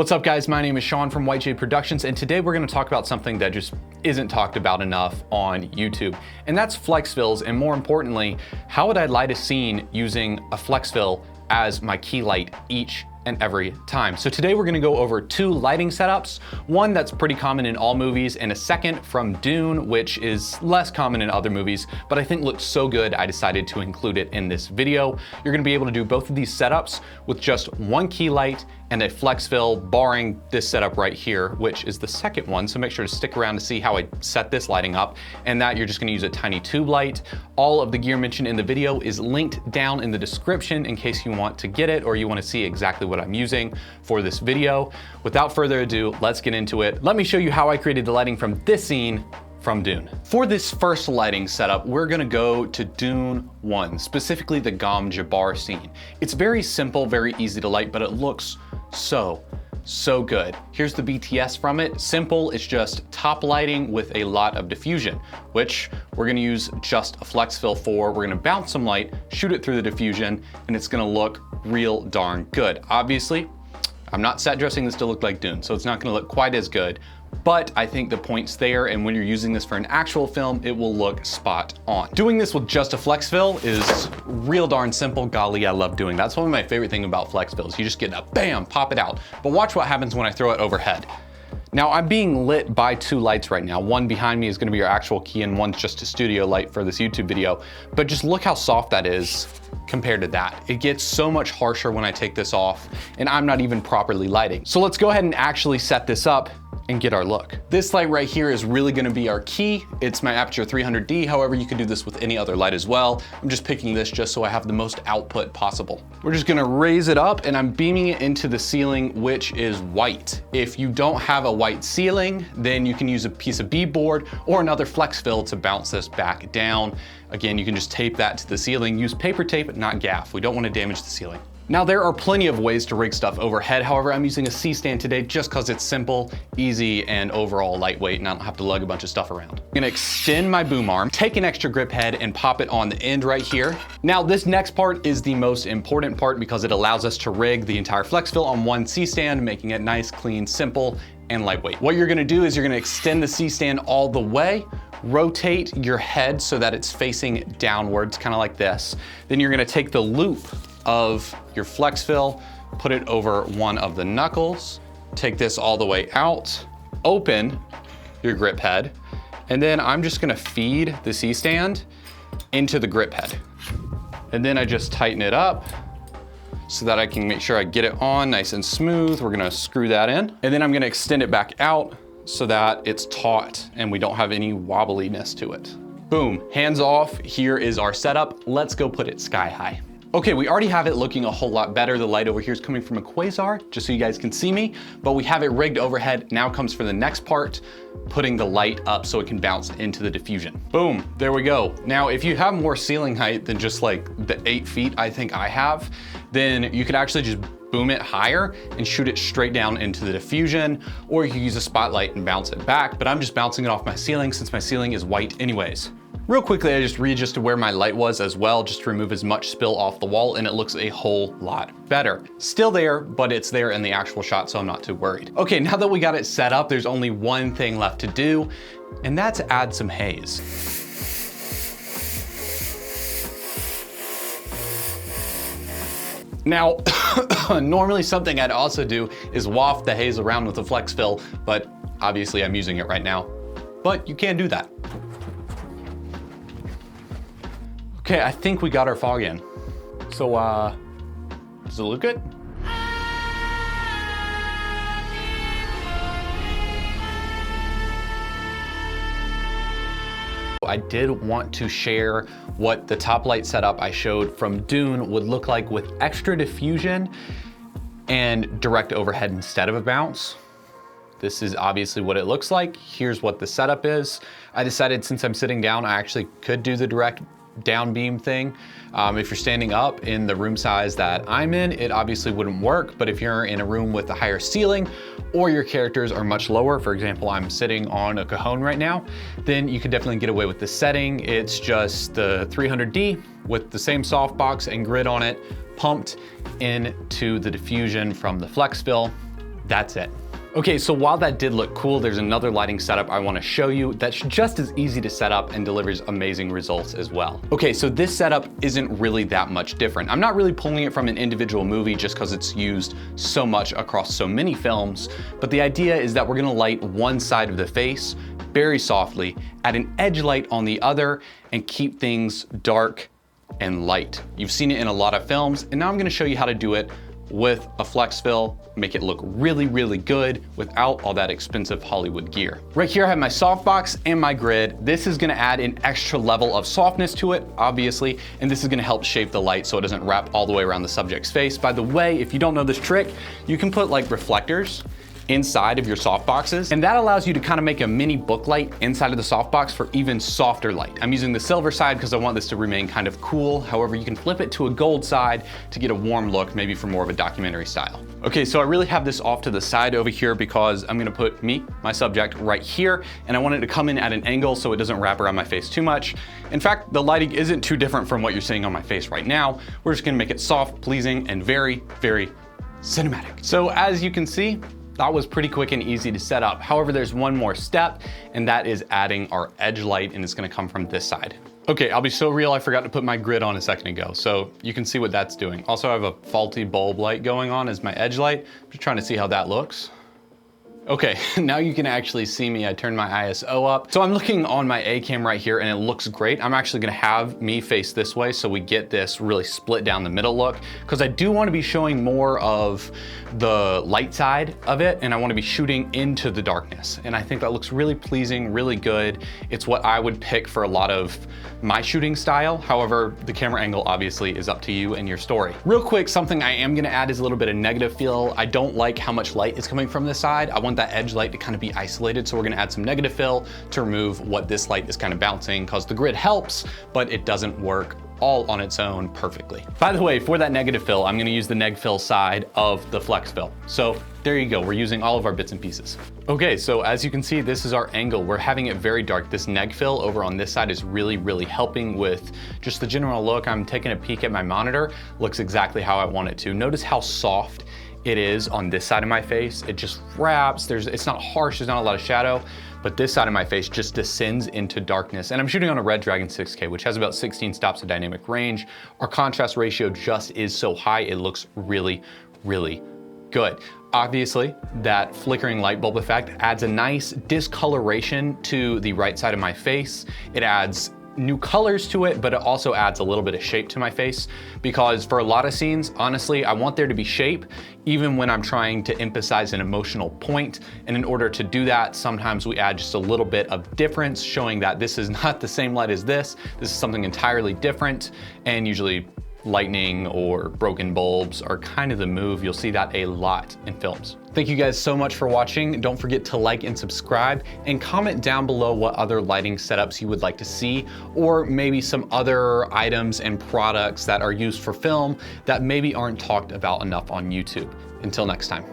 What's up guys, my name is Sean from White Jade Productions, and today we're gonna talk about something that just isn't talked about enough on YouTube, and that's flex fills, and more importantly, how would I light a scene using a flex fill as my key light each and every time. So today we're gonna go over two lighting setups, one that's pretty common in all movies, and a second from Dune, which is less common in other movies, but I think looks so good I decided to include it in this video. You're gonna be able to do both of these setups with just one key light and a flex fill, barring this setup right here, which is the second one. So make sure to stick around to see how I set this lighting up, and that you're just gonna use a tiny tube light. All of the gear mentioned in the video is linked down in the description in case you want to get it or you wanna see exactly what I'm using for this video. Without further ado, let's get into it. Let me show you how I created the lighting from this scene from Dune. For this first lighting setup, we're gonna go to Dune 1, specifically the Gom Jabbar scene. It's very simple, very easy to light, but it looks so good. Here's the BTS from it. Simple, it's just top lighting with a lot of diffusion, which we're gonna use just a flex fill for. We're gonna bounce some light, shoot it through the diffusion, and it's gonna look real darn good. Obviously, I'm not set dressing this to look like Dune, so it's not gonna look quite as good, but I think the point's there, and when you're using this for an actual film, it will look spot on. Doing this with just a flex fill is real darn simple. Golly, I love doing that. That's one of my favorite things about flex fills. You just get a bam, pop it out. But watch what happens when I throw it overhead. Now I'm being lit by two lights right now. One behind me is gonna be our actual key and one's just a studio light for this YouTube video. But just look how soft that is compared to that. It gets so much harsher when I take this off, and I'm not even properly lighting. So let's go ahead and actually set this up and get our look. This light right here is really gonna be our key. It's my Aperture 300D, however, you could do this with any other light as well. I'm just picking this just so I have the most output possible. We're just gonna raise it up, and I'm beaming it into the ceiling, which is white. If you don't have a white ceiling, then you can use a piece of beadboard or another flex fill to bounce this back down. Again, you can just tape that to the ceiling. Use paper tape, not gaff. We don't wanna damage the ceiling. Now there are plenty of ways to rig stuff overhead. However, I'm using a C-stand today just cause it's simple, easy, and overall lightweight, and I don't have to lug a bunch of stuff around. I'm gonna extend my boom arm, take an extra grip head, and pop it on the end right here. Now this next part is the most important part because it allows us to rig the entire flex fill on one C-stand, making it nice, clean, simple, and lightweight. What you're gonna do is you're gonna extend the C-stand all the way, rotate your head so that it's facing downwards, kind of like this. Then you're gonna take the loop of your flex fill, put it over one of the knuckles, take this all the way out, open your grip head, and then I'm just gonna feed the C-stand into the grip head. And then I just tighten it up so that I can make sure I get it on nice and smooth. We're gonna screw that in. And then I'm gonna extend it back out so that it's taut and we don't have any wobbliness to it. Boom, hands off, here is our setup. Let's go put it sky high. Okay, we already have it looking a whole lot better. The light over here is coming from a quasar, just so you guys can see me, but we have it rigged overhead. Now comes for the next part, putting the light up so it can bounce into the diffusion. Boom, there we go. Now, if you have more ceiling height than just like the 8 feet I think I have, then you could actually just boom it higher and shoot it straight down into the diffusion, or you can use a spotlight and bounce it back, but I'm just bouncing it off my ceiling since my ceiling is white anyways. Real quickly, I just readjusted where my light was as well, just to remove as much spill off the wall, and it looks a whole lot better. Still there, but it's there in the actual shot, so I'm not too worried. Okay, now that we got it set up, there's only one thing left to do, and that's add some haze. Now, normally something I'd also do is waft the haze around with a flex fill, but obviously I'm using it right now. But you can do that. Okay, I think we got our fog in. So, does it look good? I did want to share what the top light setup I showed from Dune would look like with extra diffusion and direct overhead instead of a bounce. This is obviously what it looks like. Here's what the setup is. I decided since I'm sitting down, I actually could do the direct down beam thing. If you're standing up in the room size that I'm in, it obviously wouldn't work, but if you're in a room with a higher ceiling or your characters are much lower, for example, I'm sitting on a cajon right now, then you could definitely get away with this setting. It's just the 300D with the same softbox and grid on it, pumped into the diffusion from the flex fill. that's it. Okay, so while that did look cool, there's another lighting setup I wanna show you that's just as easy to set up and delivers amazing results as well. Okay, so this setup isn't really that much different. I'm not really pulling it from an individual movie just because it's used so much across so many films, but the idea is that we're gonna light one side of the face very softly, add an edge light on the other, and keep things dark and light. You've seen it in a lot of films, and now I'm gonna show you how to do it with a flex fill, make it look really, really good without all that expensive Hollywood gear. Right here I have my softbox and my grid. This is gonna add an extra level of softness to it, obviously, and this is gonna help shape the light so it doesn't wrap all the way around the subject's face. By the way, if you don't know this trick, you can put like reflectors inside of your softboxes, and that allows you to kind of make a mini book light inside of the softbox for even softer light. I'm using the silver side because I want this to remain kind of cool. However, you can flip it to a gold side to get a warm look, maybe for more of a documentary style. Okay, so I really have this off to the side over here because I'm gonna put my subject, right here, and I want it to come in at an angle so it doesn't wrap around my face too much. In fact, the lighting isn't too different from what you're seeing on my face right now. We're just gonna make it soft, pleasing, and very, very cinematic. So as you can see, that was pretty quick and easy to set up. However, there's one more step, and that is adding our edge light, and it's gonna come from this side. Okay, I'll be so real, I forgot to put my grid on a second ago, so you can see what that's doing. Also, I have a faulty bulb light going on as my edge light. I'm just trying to see how that looks. Okay, now you can actually see me. I turned my ISO up. So I'm looking on my A cam right here and it looks great. I'm actually gonna have me face this way so we get this really split down the middle look, because I do wanna be showing more of the light side of it, and I wanna be shooting into the darkness. And I think that looks really pleasing, really good. It's what I would pick for a lot of my shooting style. However, the camera angle obviously is up to you and your story. Real quick, something I am gonna add is a little bit of negative fill. I don't like how much light is coming from this side. I want that edge light to kind of be isolated, so we're gonna add some negative fill to remove what this light is kind of bouncing, because the grid helps, but it doesn't work all on its own perfectly. By the way, for that negative fill, I'm gonna use the neg fill side of the flex fill. So there you go, we're using all of our bits and pieces. Okay, so as you can see, this is our angle. We're having it very dark. This neg fill over on this side is really, really helping with just the general look. I'm taking a peek at my monitor, looks exactly how I want it to. Notice how soft it is on this side of my face. It just wraps, it's not harsh, there's not a lot of shadow, but this side of my face just descends into darkness. And I'm shooting on a Red Dragon 6K, which has about 16 stops of dynamic range. Our contrast ratio just is so high, it looks really, really good. Obviously, that flickering light bulb effect adds a nice discoloration to the right side of my face. It adds new colors to it, but it also adds a little bit of shape to my face, because for a lot of scenes, honestly, I want there to be shape even when I'm trying to emphasize an emotional point. And in order to do that, sometimes we add just a little bit of difference, showing that this is not the same light as this is something entirely different. And usually lightning or broken bulbs are kind of the move. You'll see that a lot in films. Thank you guys so much for watching. Don't forget to like and subscribe, and comment down below what other lighting setups you would like to see, or maybe some other items and products that are used for film that maybe aren't talked about enough on YouTube. Until next time.